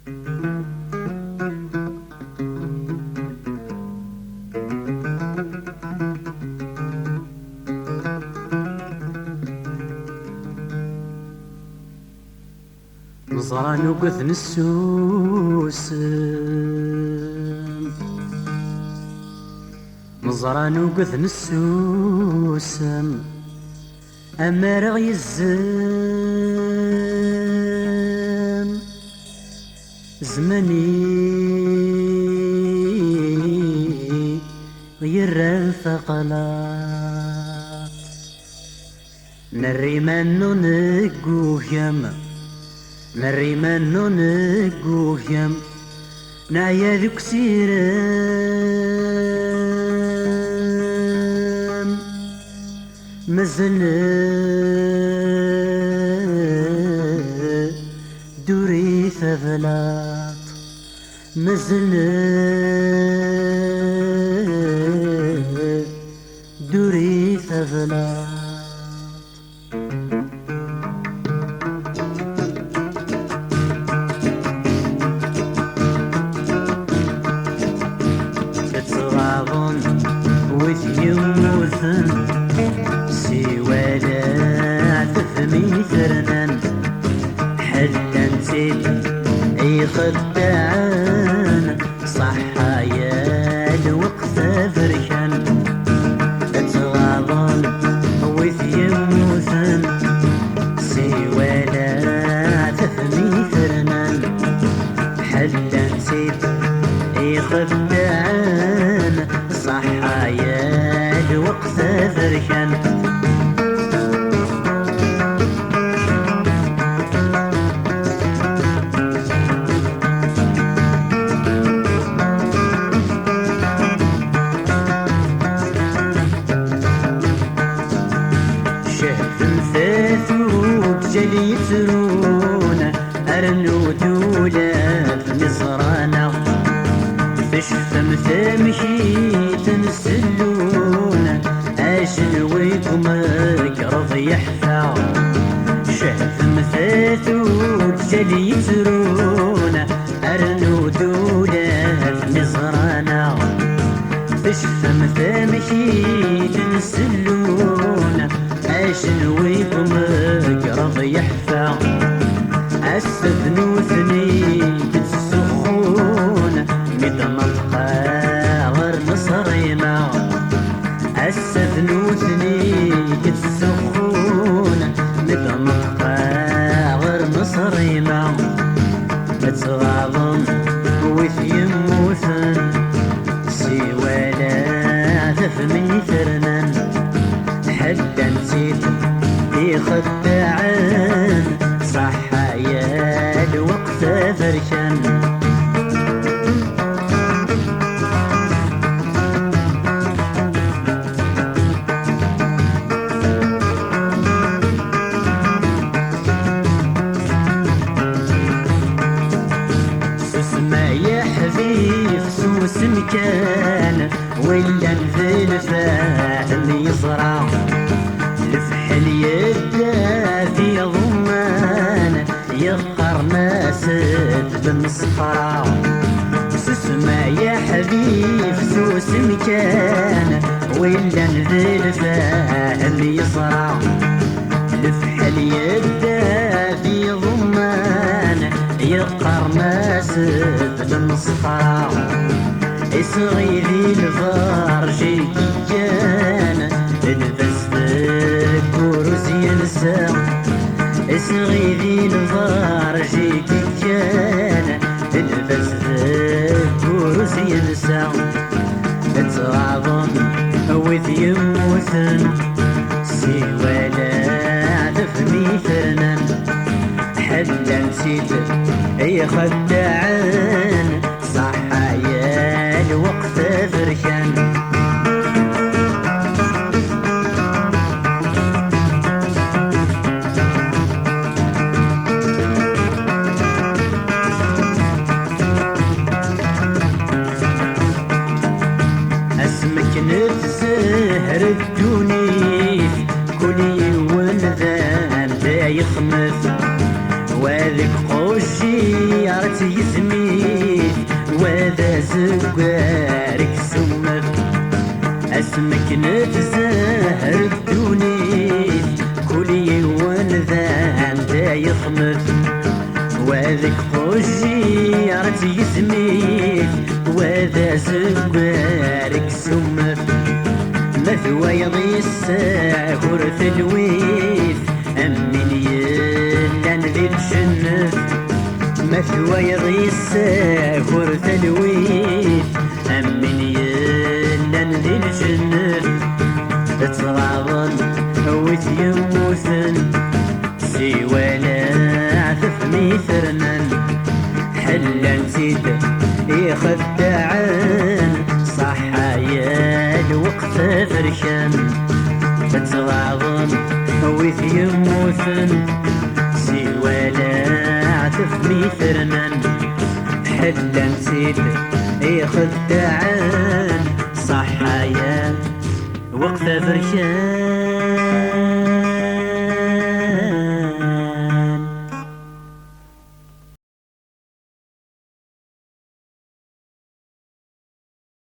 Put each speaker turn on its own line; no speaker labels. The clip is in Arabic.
نزرى نوقث نسوس نزرى نوقث نسوس أمارغ يزم زمني غير ثقلات نري منو نقوهم نري منو نقوهم نعيا ذوك سيرم مازال دوري ثبلات مازال دوري ثبلات وثيوثن سوالى تفمي ثرنان حلا نسيت اي خدعان صحايا الوقت فرشان تغاضن وثيوثن سوالى تفمي ثرنان حلا نسيت اي خدعان صحايا الوقت فرشان شهد مثاثوب جلي يترون أرنو دولات نصرانا فشفم ثمشيت نسلون أجل ويكم كرض يحفى شهد مثاثوب جلي يترون أرنو دولات نصرانا فشفم ثمشيت نسلون أجل ويكم كرض يحفى أستثنوثني تتسخون متنطقة غير نصريمة أستثنوثني تتسخون متنطقة غير نصريمة تغاضن وثيموثن سوالا تفمي ثرنان حتى نسيت يخدعان صحايا الوقت فرشان سسما يا حبيب سوس مكان ولا نزل فاهم يصرع لفحل يدا في ضمان يغقر ناس بالمسخرة سسما يا حبيب سوس مكان ولا نزل فاهم يصرع لفحل يدا في ضمان يغقر ناس بالمسخرة اسغي ذي الفرجي كيان البس كروس ينسى اسغي ذي الفرجي كيان البس كروس ينسى تغاضن وثيموثن سوالا تفمي ثرنان حتى نسيت اي خدعان صحايا الوقت فرشان اسمك نتسهر الدونيث كلي ونذان لا يخمث وذيك قوشي جيرت يزميت وذا زقارك سمف اسمك نتزهر الدونيت كل يوم ذا انت يخمف وذاك جيرت يزميت وذا زقارك سمف مثوى يضيس كرث الويث أمن يلان ذي الجنة مثوى يضيس كرث الويث أمن يلان ذي الجنة تتغاضن ويث يموثن سوى لا عثف ميثرنن حلا نسيت يخدعن صحايا الوقت فرشان تتغاضن ويث يموثن سوى لا عتف ميثرنن حلا نسيت يخدعن صحايا وقت فرشان